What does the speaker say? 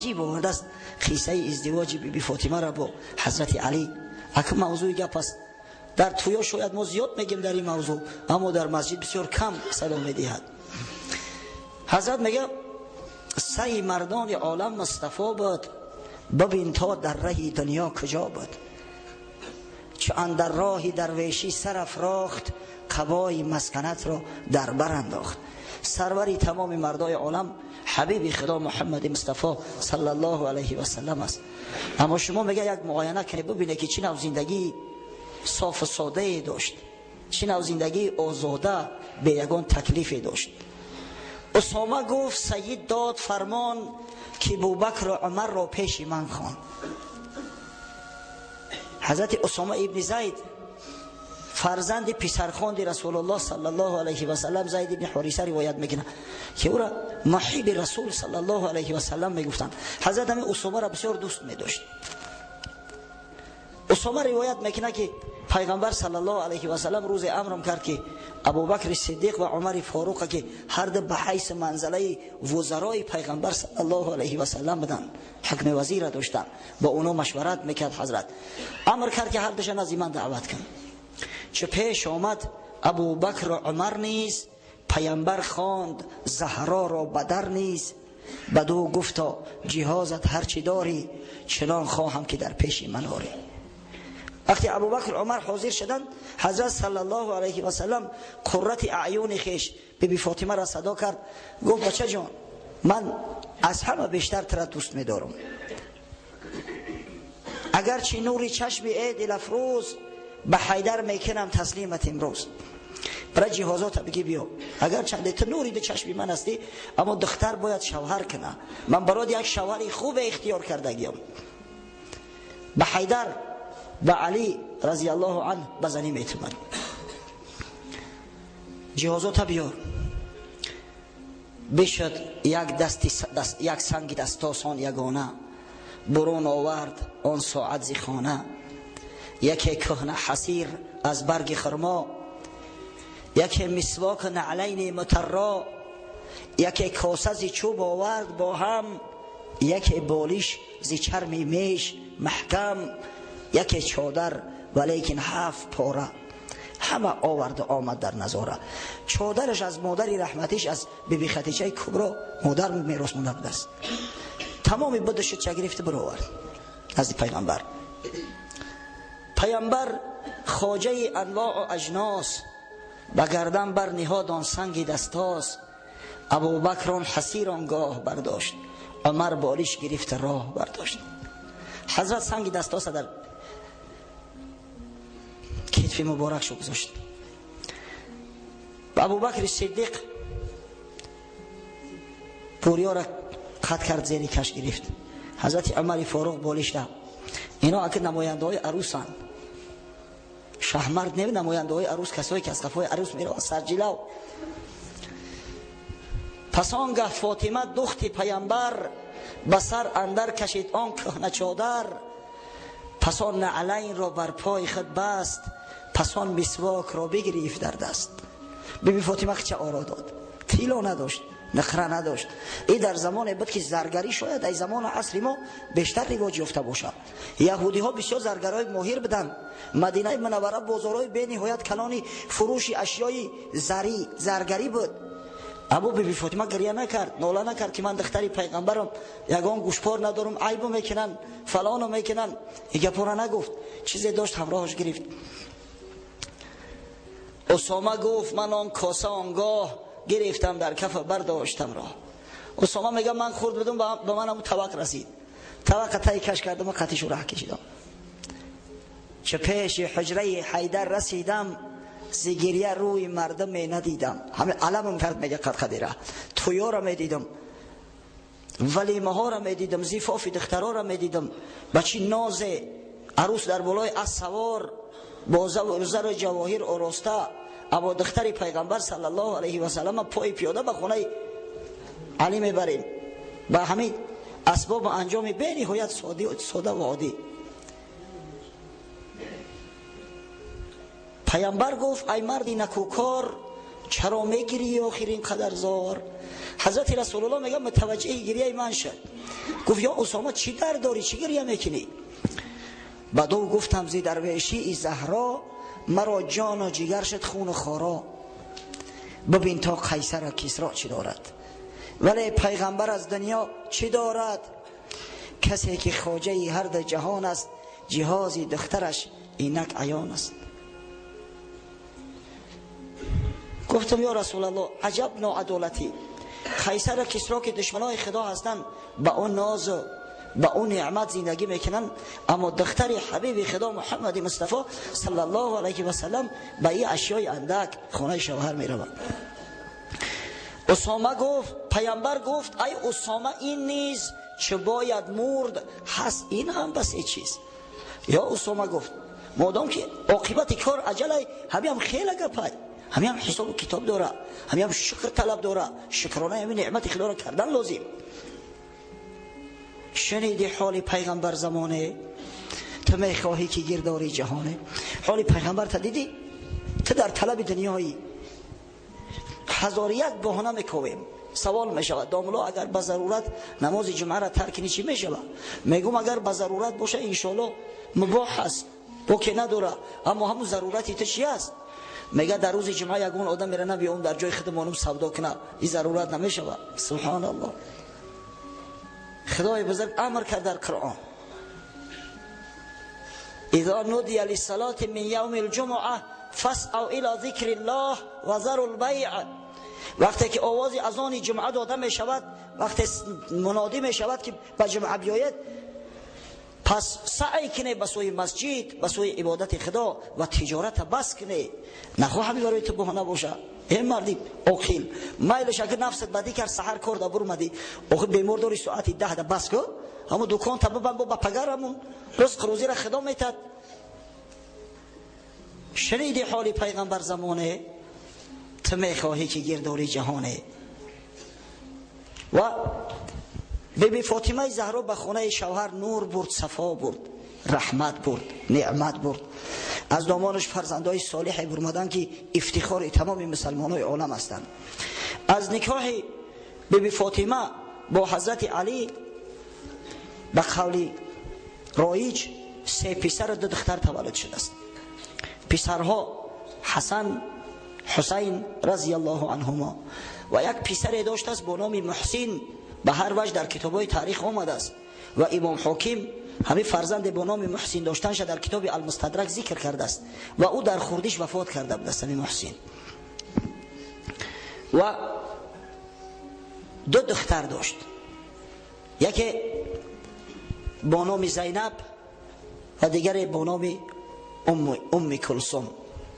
عجیب آورده است قصه ازدواج بی فاطمه را با حضرت علی. اگه موضوع گپ است در تویا شاید ما زیاد میگیم در این موضوع، اما در مسجد بسیار کم صدا میدهد. حضرت میگه سعی مردان عالم مصطفی بود، ببین تا در راه دنیا کجا بود. چو اندر راه درویشی سر افراخت، قبای مسکنت را در بر انداخت. سروری تمام مردای عالم حبیب خدا محمد مصطفی صلی الله علیه و سلم است. اما شما میگه یک معاینه کنید ببینید که چه نوع زندگی صاف و ساده داشت، چه نوع زندگی آزاده به یگان تکلیفی داشت. اسامه گفت سید داد فرمان که ابوبکر و عمر را پیش من خوان. حضرت اسامه ابن زید فرزند پسرخوند رسول الله صلی الله علیه و سلم زید ابن حارثه روایت میکنه که او را محب رسول صلی الله علیه و سلم میگفتند. حضرت هم اسامه را بسیار دوست میداشت. اسامه روایت میکنه که پیغمبر صلی الله علیه و سلم روز امرم کرد که ابوبکر صدیق و عمر فاروق که هر دو به حیث منزله وزرای پیغمبر صلی الله علیه و سلم بدن، حکم وزیر داشتن، با اونها مشورت میکرد. حضرت امر کرد که هر دوشان از ایمان دعوت کن. چه پیش آمد ابوبکر و عمر نیز، پیامبر خواند زهرا را بدر نیز. بدو گفتا جهازت هرچی داری، چنان خواهم که در پیش من آری. وقتی ابوبکر و عمر حاضر شدند، حضرت صلی الله علیه و سلم قرة اعین خویش بی فاطمه را صدا کرد، گفت بچه جان من از همه بیشتر تر دوست می‌دارم. اگرچه نوری چشم عید الافروز، به حیدر میکنم تسلیمت امروز. برای جهازات بگی بیا، اگر چند تا نوری به چشم من هستی، اما دختر باید شوهر کنه، من برای یک شوهری خوب اختیار کرده گیم. به حیدر به علی رضی الله عنه بزنی میتونم. جهازات بیار. بشد یک سنگ دستاسان یگانه، برون آورد آن ساعت زی خانه. یکی کهنه حسیر از برگ خرما، یکی مسواک نعلین مترا، یکی کاسه زی چوب آورد با هم، یکی بالیش زی چرم میش محکم، یکی چادر ولیکن 7 پاره. همه آورد آمد در نظاره. چادرش از مادری رحمتیش از بیبی خدیجه کبرا مادر میراث مونده بود است. تمامی بدش چه گرفته برو آورد از پیغمبر. پیامبر خواجه انواع و اجناس، به گردن بر نهاد آن سنگ دستاس. ابوبکر آن حسیر آنگاه برداشت، عمر بالیش گرفت راه برداشت. حضرت سنگ دستاس در کتف مبارک شو گذاشت. ابوبکر صدیق پوریا را قطع کرد، زیر کش گرفت. حضرت عمر فاروق بالیش ده. اینا اگه نماینده های عروسن، شهرمرد نمی نماینده های عروس، کسایی که از قفای عروس میره سرجلو. پس آنگه فاطمه دخت پیامبر، بسر اندر کشید آن کهنه چادر. پس آن نعلین را بر پای خود بست، پس آن مسواک را بگرفت در دست. بیبی فاطمه چه آرا داد، تیلا نداشت، نخره نداشت. این در زمان بود که زرگری شاید ای زمان عصر ما بیشتر رواج یافته باشه. یهودی ها بسیار زرگرای ماهر بدن. مدینه منوره بازارهای به نهایت کلانی فروش اشیای زری زرگری بود. ابو بیبی فاطمه گریه نکرد، ناله نکرد که من دختری پیغمبرم، یگان گوشپار ندارم، عیبو میکنن، فلانو میکنن. این گپا را نگفت، چیزی داشت همراهش گرفت. اسامه گفت من آن کاسه آنگاه، گرفتم در کف برداشتم راه. اسامه میگه من خورد بدم به من هم طبق رسید، طبق تای کش کردم و قطعش رو راه کشیدم. چه پیش حجره حیدر رسیدم، زگریه روی مردم می ندیدم. همه علمم کرد میگه قدقدیره. تویا را میدیدم، ولیمه ها را میدیدم، زیفاف دخترها را میدیدم، بچی ناز عروس در بالای از سوار با زر جواهر آراسته. اما دختر پیغمبر صلی الله علیه و سلم پای پیاده به خونه علی میبریم با همین اسباب انجام به نهایت ساده و عادی. پیامبر گفت ای مردی نکوکار، چرا میگیری آخرین قدر زار؟ حضرت رسول الله میگه متوجه گریه من شد. گفت یا اسامه چی درد داری، چی گریه میکنی؟ بعد او گفتم زی درویشی ای زهرا مرا جان و جگر شد خون و خارا. ببین تا قیصر و کسرا چی دارد، ولی پیغمبر از دنیا چی دارد؟ کسی که خواجه هر دو جهان است، جهازی دخترش اینک عیان است. گفتم یا رسول الله عجب ناعدالتی، قیصر و کسرا که دشمنای خدا هستند با اون ناز و با اون نعمت زندگی میکنن، اما دختر حبیب خدا محمد مصطفی صلی الله علیه و سلم با این اشیای اندک خانه شوهر میروند. اسامه گفت، پیامبر گفت ای اسامه این نیز چه باید مرد هست، این هم بس ای چیز. یا اسامه گفت مادام که عاقبت کار عجله، همی هم خیلی گپای، همی هم حساب کتاب داره، همی هم شکر طلب داره، شکرانه همین نعمت خدا را کردن لازم. شنیدی حال پیغمبر زمانه، تو میخواهی که گرداری جهانه. حال پیغمبر تا دیدی، تو در طلب دنیایی هزار یک بهانه میکویم. سوال میشود داملا اگر به ضرورت نماز جمعه را ترک کنی چی میشود؟ میگم اگر به ضرورت باشه انشالله مباح است، با که نداره، اما همون ضرورتی تو چی است؟ میگه در روز جمعه یگون آدم میره نبی اون در جای خودمانم سودا کنه، این ضرورت نمیشود. سبحان الله. خدای بزرگ امر کرد در قرآن اذا نودی للصلاة من یوم الجمعه فاسعوا الى ذکر الله و ذروا البیع. وقتی که آواز اذان جمعه داده می شود، وقتی منادی می شود که به جمعه بیاید، پس سعی کنه به سوی مسجد، به سوی عبادت خدا و تجارت بس کنه. نخواه همین برای تو بهانه باشه. این مردی اوکیل میلش اگر نفست بدی کرد سحر کرد برو مدی اوخی بیمار داری ساعتی 10 بس کو، همون دکان تا ببند با پگار همون رزق روزی را خدا میتد. شنیدی حال پیغمبر زمانه، تو میخواهی که گرداری جهانه. و بیبی فاطمه زهرا به خانه شوهر نور برد، صفا برد، رحمت برد، نعمت برد. از دامانش فرزندای صالح برمدن که افتخار تمام مسلمانای عالم هستند. از نکاح بیبی فاطمه با حضرت علی به قول رایج 3 پسر و 2 دختر تولد شده است. پسرها حسن، حسین رضی الله عنهما و یک پسر داشته است با نام محسن، به هر وجه در کتاب‌های تاریخ آمده است و امام حاکم همین فرزند با نام محسن داشتنش در کتاب المستدرک ذکر کرده است و او در خردیش وفات کرده بود. همین محسن و 2 دختر داشت، یکی با نام زینب و دیگری با نام ام کلثوم.